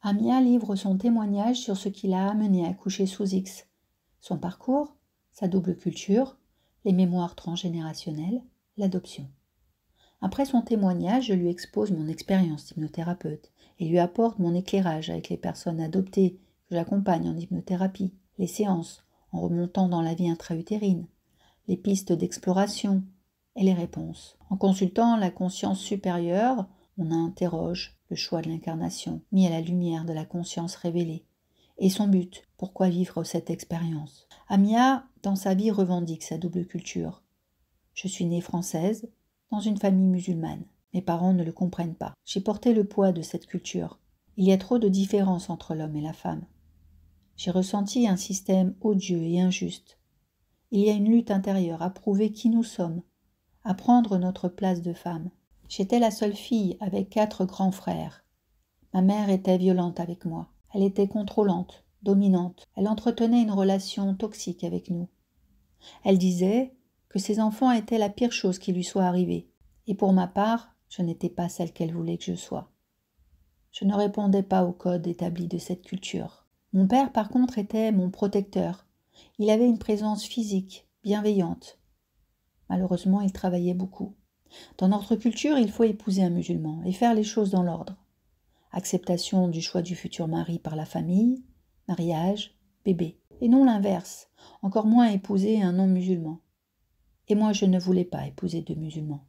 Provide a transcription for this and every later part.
Amia livre son témoignage sur ce qui l'a amené à accoucher sous X, son parcours, sa double culture, les mémoires transgénérationnelles, l'adoption. Après son témoignage, je lui expose mon expérience d'hypnothérapeute et lui apporte mon éclairage avec les personnes adoptées que j'accompagne en hypnothérapie, les séances, en remontant dans la vie intra-utérine, les pistes d'exploration et les réponses. En consultant la conscience supérieure, on interroge le choix de l'incarnation, mis à la lumière de la conscience révélée. Et son but, pourquoi vivre cette expérience? Amia, dans sa vie, revendique sa double culture. Je suis née française, dans une famille musulmane. Mes parents ne le comprennent pas. J'ai porté le poids de cette culture. Il y a trop de différences entre l'homme et la femme. J'ai ressenti un système odieux et injuste. Il y a une lutte intérieure à prouver qui nous sommes, à prendre notre place de femme. J'étais la seule fille avec 4 grands frères. Ma mère était violente avec moi. Elle était contrôlante, dominante. Elle entretenait une relation toxique avec nous. Elle disait que ses enfants étaient la pire chose qui lui soit arrivée. Et pour ma part, je n'étais pas celle qu'elle voulait que je sois. Je ne répondais pas au code établi de cette culture. Mon père, par contre, était mon protecteur. Il avait une présence physique, bienveillante. Malheureusement, il travaillait beaucoup. Dans notre culture, il faut épouser un musulman et faire les choses dans l'ordre. Acceptation du choix du futur mari par la famille, mariage, bébé. Et non l'inverse, encore moins épouser un non-musulman. Et moi, je ne voulais pas épouser de musulmans,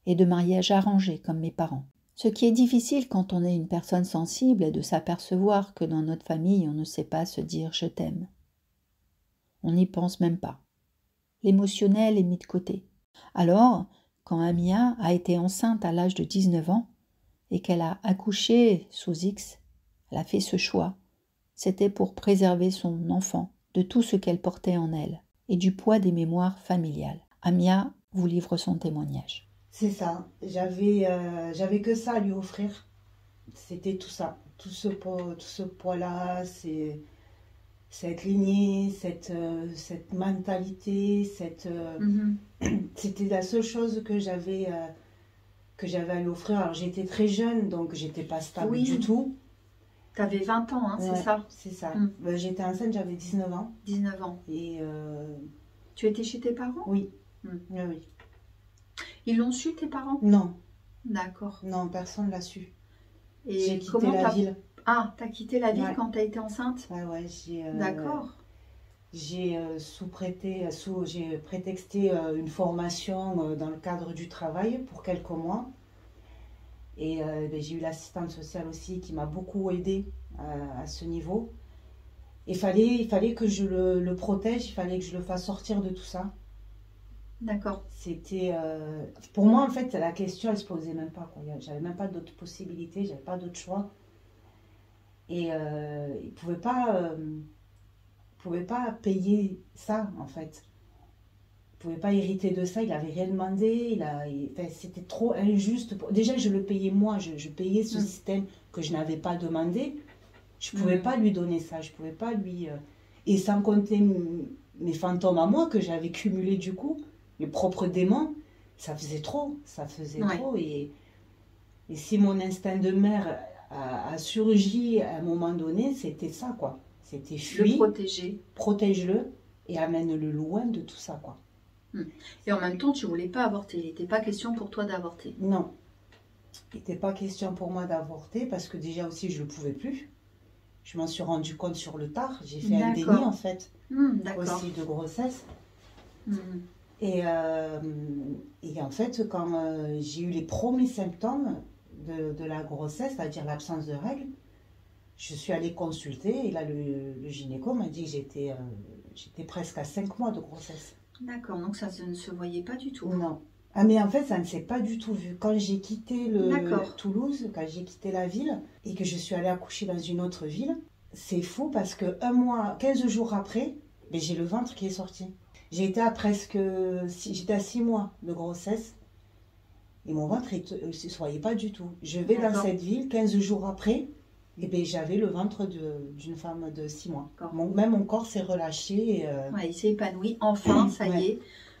et de mariage arrangé comme mes parents. Ce qui est difficile quand on est une personne sensible est de s'apercevoir que dans notre famille, on ne sait pas se dire « je t'aime ». On n'y pense même pas. L'émotionnel est mis de côté. Alors, quand Amia a été enceinte à l'âge de 19 ans et qu'elle a accouché sous X, elle a fait ce choix. C'était pour préserver son enfant de tout ce qu'elle portait en elle et du poids des mémoires familiales. Amia vous livre son témoignage. C'est ça. J'avais que ça à lui offrir. C'était tout ça. Tout ce poids-là, cette lignée, cette mentalité, c'était la seule chose que j'avais à lui offrir. Alors j'étais très jeune, donc j'étais pas stable du tout. Tu avais 20 ans, hein, c'est ça? C'est ça. J'étais enceinte, j'avais 19 ans. 19 ans. Et tu étais chez tes parents? Oui. Oui. Ils l'ont su, tes parents? Non. D'accord. Non, personne ne l'a su. Et j'ai quitté la ville. Ah, t'as quitté la ville quand t'as été enceinte? Ouais, D'accord. J'ai prétexté une formation dans le cadre du travail pour quelques mois. Et j'ai eu l'assistante sociale aussi qui m'a beaucoup aidée à ce niveau. Il fallait que je le protège, il fallait que je le fasse sortir de tout ça. D'accord. C'était pour moi en fait la question elle se posait même pas quoi. J'avais même pas d'autres possibilités, j'avais pas d'autre choix. Et il pouvait pas payer ça en fait. Il pouvait pas hériter de ça, il avait rien demandé, c'était trop injuste. Déjà je le payais moi, je payais ce système que je n'avais pas demandé. Je pouvais pas lui donner ça, je pouvais pas lui et sans compter mes fantômes à moi que j'avais cumulés du coup. Mes propres démons, ça faisait trop. Et si mon instinct de mère a surgi à un moment donné, c'était ça, quoi. C'était fuir. Le protéger. Protège-le et amène-le loin de tout ça, quoi. Et en même temps, tu voulais pas avorter. Il n'était pas question pour toi d'avorter. Non. Il n'était pas question pour moi d'avorter parce que déjà aussi, je ne le pouvais plus. Je m'en suis rendu compte sur le tard. J'ai fait un déni, en fait. Aussi de grossesse. Et en fait, quand j'ai eu les premiers symptômes de la grossesse, c'est-à-dire l'absence de règles, je suis allée consulter et là, le gynéco m'a dit que j'étais presque à 5 mois de grossesse. D'accord, donc ça ne se voyait pas du tout. Non. Ah mais en fait, ça ne s'est pas du tout vu. Quand j'ai quitté Toulouse, quand j'ai quitté la ville et que je suis allée accoucher dans une autre ville, c'est fou parce que 15 jours après, j'ai le ventre qui est sorti. J'étais à 6 mois de grossesse et mon ventre ne se voyait pas du tout. Je vais dans cette ville, 15 jours après, et j'avais le ventre d'une femme de 6 mois. Même mon corps s'est relâché. Il s'est épanoui. Enfin, ça y est,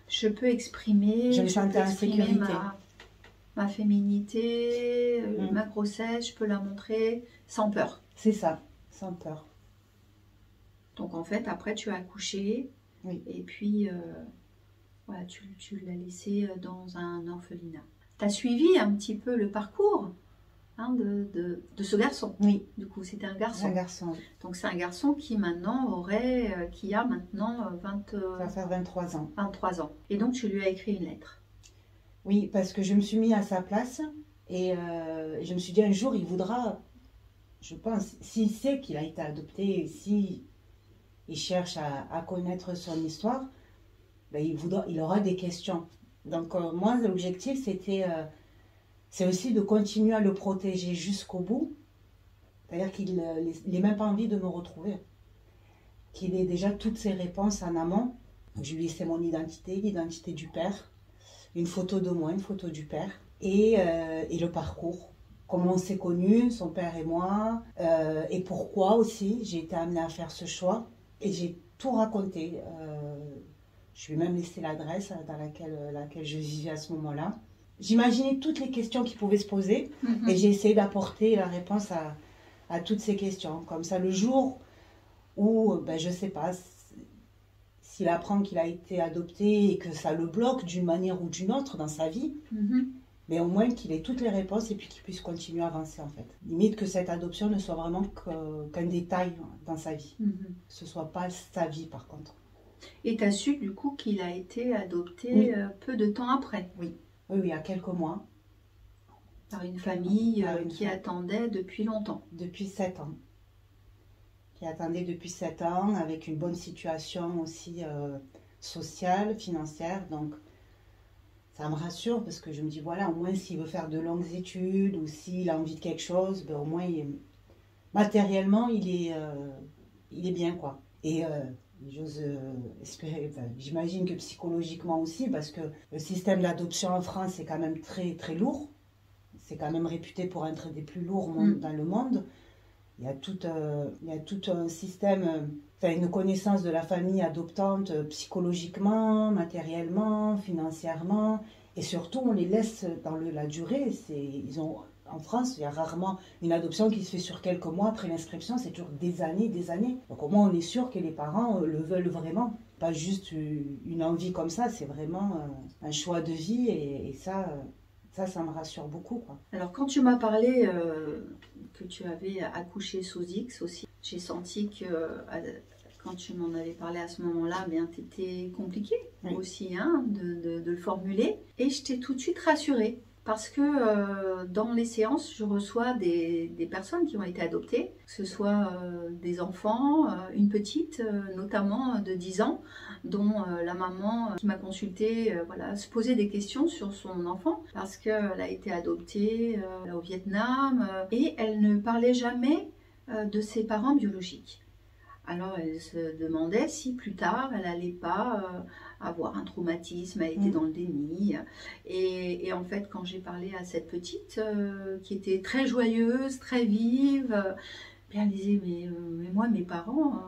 je peux exprimer. Je me sentais en sécurité. ma féminité, ma grossesse, je peux la montrer sans peur. C'est ça, sans peur. Donc en fait, après tu as accouché, Oui. et puis voilà, tu l'as laissé dans un orphelinat. Tu as suivi un petit peu le parcours de ce garçon. Oui. Du coup, c'était un garçon. Un garçon. Donc c'est un garçon qui maintenant qui a maintenant Ça va faire 23 ans. 23 ans. Et donc tu lui as écrit une lettre. Oui, parce que je me suis mis à sa place et je me suis dit un jour, il voudra, je pense, s'il sait qu'il a été adopté, s'il cherche à connaître son histoire, ben, il aura des questions. Donc moi, l'objectif, c'est aussi de continuer à le protéger jusqu'au bout. C'est-à-dire qu'il n'ait même pas envie de me retrouver. Qu'il ait déjà toutes ses réponses en amont. Je lui ai laissé mon identité, l'identité du père, une photo de moi, une photo du père, et le parcours. Comment on s'est connus, son père et moi, et pourquoi aussi j'ai été amenée à faire ce choix. Et j'ai tout raconté. Je lui ai même laissé l'adresse dans laquelle je vivais à ce moment-là. J'imaginais toutes les questions qui pouvaient se poser, et j'ai essayé d'apporter la réponse à toutes ces questions. Comme ça, le jour où, ben, je ne sais pas, s'il apprend qu'il a été adopté et que ça le bloque d'une manière ou d'une autre dans sa vie, mais au moins qu'il ait toutes les réponses et puis qu'il puisse continuer à avancer en fait. Limite que cette adoption ne soit vraiment qu'un détail dans sa vie. Que ce ne soit pas sa vie par contre. Et tu as su du coup qu'il a été adopté peu de temps après. Oui, oui, il y a quelques mois. Par une famille qui attendait depuis longtemps. Depuis 7 ans. Qui attendait depuis 7 ans, avec une bonne situation aussi sociale, financière. Donc, ça me rassure parce que je me dis, voilà, au moins s'il veut faire de longues études ou s'il a envie de quelque chose, ben, au moins, matériellement, il est bien, quoi. Et j'ose espérer, j'imagine que psychologiquement aussi, parce que le système d'adoption en France est quand même très, très lourd. C'est quand même réputé pour être des plus lourds dans le monde. Il y a tout un système, une connaissance de la famille adoptante psychologiquement, matériellement, financièrement. Et surtout, on les laisse dans la durée. En France, il y a rarement une adoption qui se fait sur quelques mois après l'inscription. C'est toujours des années, des années. Donc au moins, on est sûr que les parents le veulent vraiment. Pas juste une envie comme ça, c'est vraiment un choix de vie. Et ça me rassure beaucoup, quoi. Alors quand tu m'as parlé que tu avais accouché sous X aussi, j'ai senti que quand tu m'en avais parlé à ce moment-là, c'était compliqué aussi de le formuler. Et je t'ai tout de suite rassurée. Parce que dans les séances, je reçois des personnes qui ont été adoptées, que ce soit des enfants, une petite notamment de 10 ans, dont la maman qui m'a consultée se posait des questions sur son enfant, parce qu'elle a été adoptée au Vietnam, et elle ne parlait jamais de ses parents biologiques. Alors elle se demandait si plus tard elle n'allait pas avoir un traumatisme, elle était dans le déni. Et en fait, quand j'ai parlé à cette petite qui était très joyeuse, très vive, elle disait mais moi mes parents,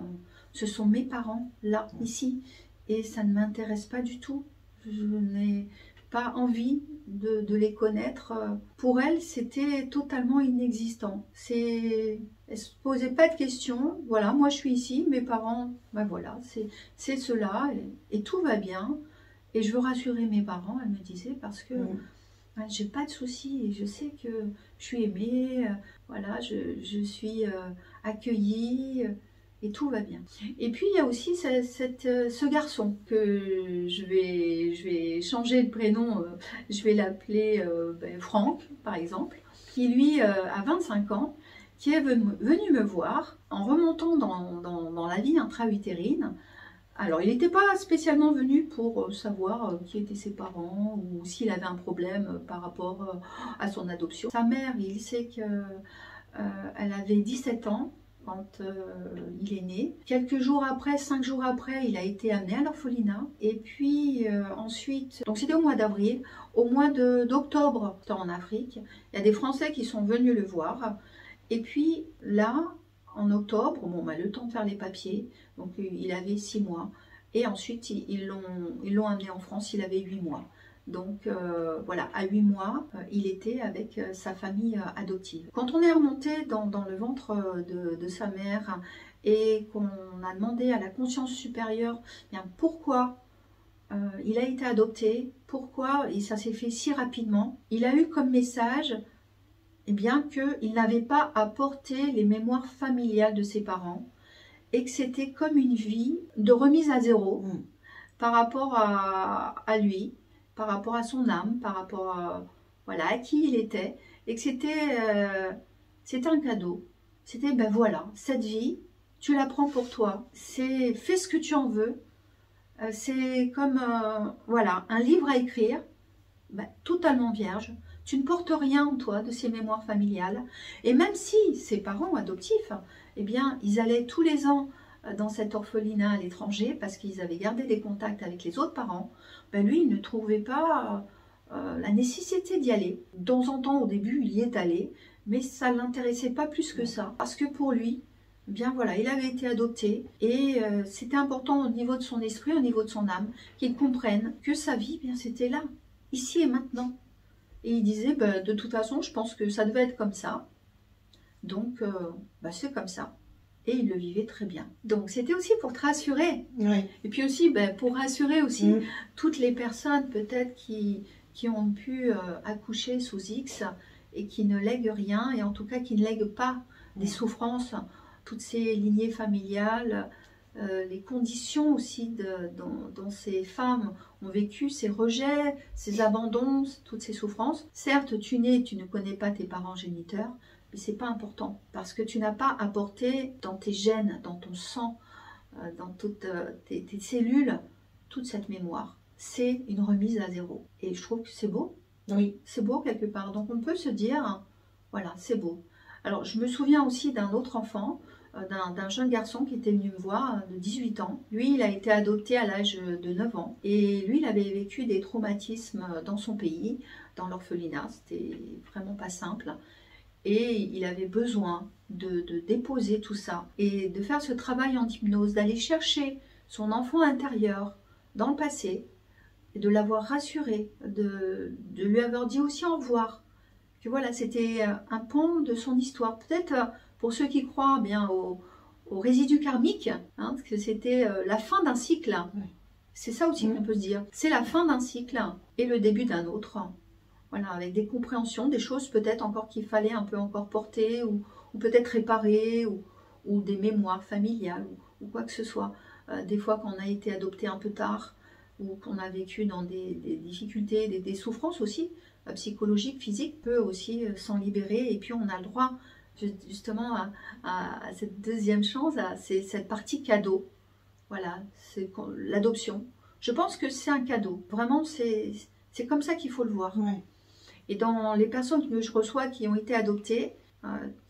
ce sont mes parents là, ici, et ça ne m'intéresse pas du tout. Je n'ai pas envie de les connaître. Pour elle, c'était totalement inexistant. Elle ne se posait pas de questions. Voilà, moi je suis ici, mes parents, voilà, c'est cela, et tout va bien. Et je veux rassurer mes parents, elle me disait, parce que j'ai pas de soucis, et je sais que je suis aimée, voilà, je suis accueillie, et tout va bien. Et puis il y a aussi ce garçon que je vais changer de prénom, je vais l'appeler Franck par exemple, qui lui a 25 ans, qui est venu me voir en remontant dans la vie intra-utérine. Alors il n'était pas spécialement venu pour savoir qui étaient ses parents ou s'il avait un problème par rapport à son adoption. Sa mère, il sait qu'elle avait 17 ans quand il est né. Quelques jours après, 5 jours après, il a été amené à l'orphelinat. Et puis ensuite, donc c'était au mois d'avril, au mois d'octobre, en Afrique, il y a des Français qui sont venus le voir. Et puis là, en octobre, le temps de faire les papiers, donc il avait 6 mois. Et ensuite, ils l'ont amené en France, il avait 8 mois. Donc voilà, à 8 mois, il était avec sa famille adoptive. Quand on est remonté dans le ventre de sa mère et qu'on a demandé à la conscience supérieure bien, pourquoi il a été adopté, pourquoi, et ça s'est fait si rapidement, il a eu comme message eh bien qu'il n'avait pas à porter les mémoires familiales de ses parents et que c'était comme une vie de remise à zéro par rapport à lui, par rapport à son âme, par rapport à, voilà, à qui il était, et que c'était un cadeau. C'était, ben voilà, cette vie, tu la prends pour toi, fais ce que tu en veux, c'est comme, voilà, un livre à écrire, ben, totalement vierge. Tu ne portes rien en toi de ces mémoires familiales. Et même si ses parents adoptifs, eh bien, ils allaient tous les ans dans cet orphelinat à l'étranger parce qu'ils avaient gardé des contacts avec les autres parents, ben lui, il ne trouvait pas la nécessité d'y aller. De temps en temps, au début, il y est allé, mais ça ne l'intéressait pas plus que ça. Parce que pour lui, eh bien voilà, il avait été adopté et c'était important au niveau de son esprit, au niveau de son âme, qu'il comprenne que sa vie, eh bien c'était là, ici et maintenant. Et il disait, bah, de toute façon, je pense que ça devait être comme ça. Donc, bah, c'est comme ça. Et il le vivait très bien. Donc, c'était aussi pour te rassurer. Oui. Et puis aussi, bah, pour rassurer aussi toutes les personnes peut-être qui ont pu accoucher sous X et qui ne lèguent rien, et en tout cas qui ne lèguent pas des souffrances, toutes ces lignées familiales, les conditions aussi dont ces femmes ont vécu, ces rejets, ces abandons, toutes ces souffrances. Certes, tu ne connais pas tes parents géniteurs, mais c'est pas important parce que tu n'as pas apporté dans tes gènes, dans ton sang, dans toutes tes cellules, toute cette mémoire. C'est une remise à zéro. Et je trouve que c'est beau. Oui. C'est beau quelque part. Donc on peut se dire, voilà, c'est beau. Alors je me souviens aussi d'un autre enfant, d'un jeune garçon qui était venu me voir de 18 ans. Lui, il a été adopté à l'âge de 9 ans. Et lui, il avait vécu des traumatismes dans son pays, dans l'orphelinat. C'était vraiment pas simple. Et il avait besoin de déposer tout ça et de faire ce travail en hypnose, d'aller chercher son enfant intérieur dans le passé et de l'avoir rassuré, de lui avoir dit aussi au revoir. Que voilà, c'était un pan de son histoire. Peut-être pour ceux qui croient bien au résidu karmique, hein, que c'était la fin d'un cycle. Oui. C'est ça aussi qu'on peut se dire. C'est la fin d'un cycle et le début d'un autre. Voilà, avec des compréhensions, des choses peut-être encore qu'il fallait un peu encore porter ou peut-être réparer ou des mémoires familiales ou quoi que ce soit. Des fois quand on a été adopté un peu tard ou qu'on a vécu dans des difficultés, des souffrances aussi psychologiques, physiques, peut aussi s'en libérer. Et puis on a le droit justement à cette deuxième chance, c'est cette partie cadeau. Voilà, c'est l'adoption. Je pense que c'est un cadeau. Vraiment, c'est comme ça qu'il faut le voir. Ouais. Et dans les personnes que je reçois qui ont été adoptées,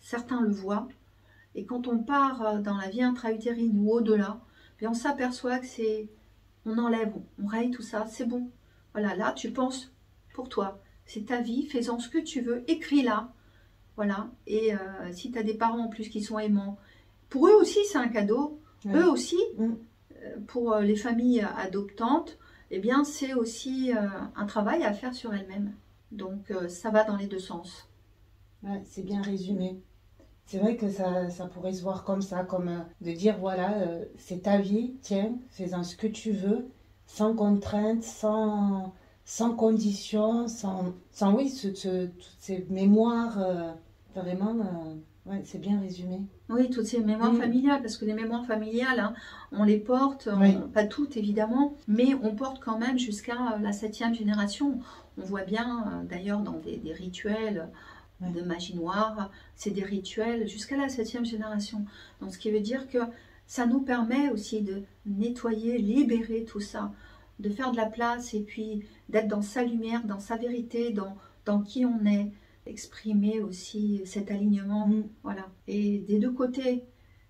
certains le voient. Et quand on part dans la vie intra-utérine ou au-delà, on s'aperçoit que on enlève, on raye tout ça, c'est bon. Voilà, là tu penses pour toi, c'est ta vie, fais-en ce que tu veux, écris-la. Voilà, et si tu as des parents en plus qui sont aimants, pour eux aussi c'est un cadeau. Ouais. Eux aussi, pour les familles adoptantes, eh bien c'est aussi un travail à faire sur elles-mêmes. Donc ça va dans les deux sens. Ouais, c'est bien résumé. C'est vrai que ça pourrait se voir comme ça, comme de dire voilà, c'est ta vie, tiens, fais-en ce que tu veux, sans contrainte, sans condition, sans oui, toutes ces mémoires, vraiment, ouais, c'est bien résumé. Oui, toutes ces mémoires familiales, parce que les mémoires familiales, hein, on les porte, pas toutes évidemment, mais on porte quand même jusqu'à la 7e génération. On voit bien, d'ailleurs, dans des rituels de magie noire, c'est des rituels jusqu'à la 7e génération. Donc, ce qui veut dire que ça nous permet aussi de nettoyer, libérer tout ça, de faire de la place et puis d'être dans sa lumière, dans sa vérité, dans qui on est, exprimer aussi cet alignement, voilà, et des deux côtés.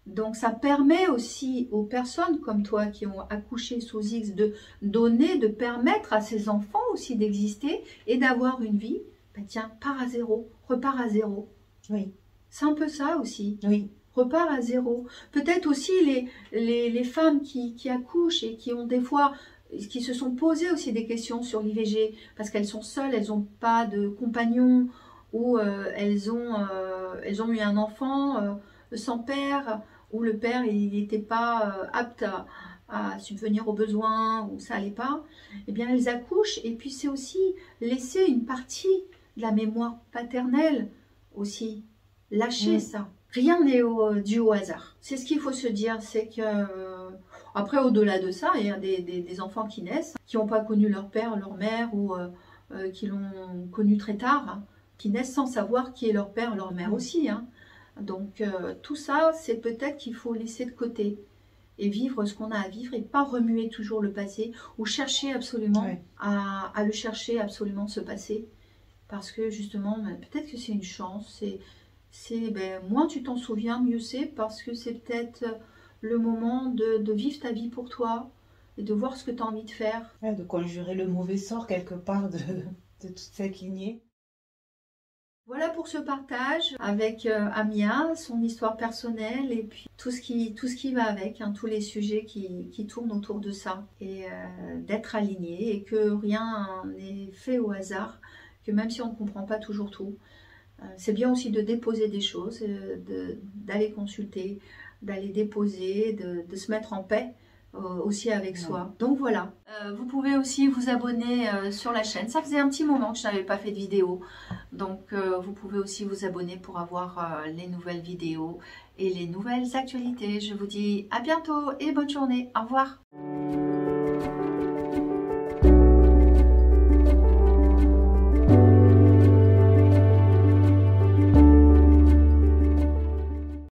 Donc ça permet aussi aux personnes comme toi qui ont accouché sous X de donner, de permettre à ces enfants aussi d'exister et d'avoir une vie. Ben tiens, pars à zéro, repars à zéro. Oui. C'est un peu ça aussi. Oui. Repars à zéro. Peut-être aussi les femmes qui accouchent et qui ont des fois qui se sont posées aussi des questions sur l'IVG, parce qu'elles sont seules, elles n'ont pas de compagnon, ou elles ont eu un enfant sans père, où le père il n'était pas apte à subvenir aux besoins, ou ça n'allait pas, eh bien elles accouchent, et puis c'est aussi laisser une partie de la mémoire paternelle aussi, lâcher ça. Rien n'est dû au hasard. C'est ce qu'il faut se dire, c'est que après au-delà de ça, il y a des enfants qui naissent, qui n'ont pas connu leur père, leur mère, ou qui l'ont connu très tard, hein, qui naissent sans savoir qui est leur père, leur mère aussi, hein. Donc tout ça, c'est peut-être qu'il faut laisser de côté et vivre ce qu'on a à vivre, et pas remuer toujours le passé, ou chercher absolument à le chercher absolument, ce passé, parce que justement peut-être que c'est une chance, moins tu t'en souviens, mieux c'est, parce que c'est peut-être le moment de vivre ta vie pour toi et de voir ce que tu as envie de faire. De conjurer le mauvais sort quelque part de toute cette lignée. Voilà pour ce partage avec Amia, son histoire personnelle, et puis tout ce qui va avec, hein, tous les sujets qui tournent autour de ça, et d'être aligné, et que rien n'est fait au hasard, que même si on ne comprend pas toujours tout, c'est bien aussi de déposer des choses, d'aller consulter, d'aller déposer, de se mettre en paix aussi avec soi. Donc voilà, vous pouvez aussi vous abonner sur la chaîne. Ça faisait un petit moment que je n'avais pas fait de vidéo, donc vous pouvez aussi vous abonner pour avoir les nouvelles vidéos et les nouvelles actualités. Je vous dis à bientôt et bonne journée. Au revoir.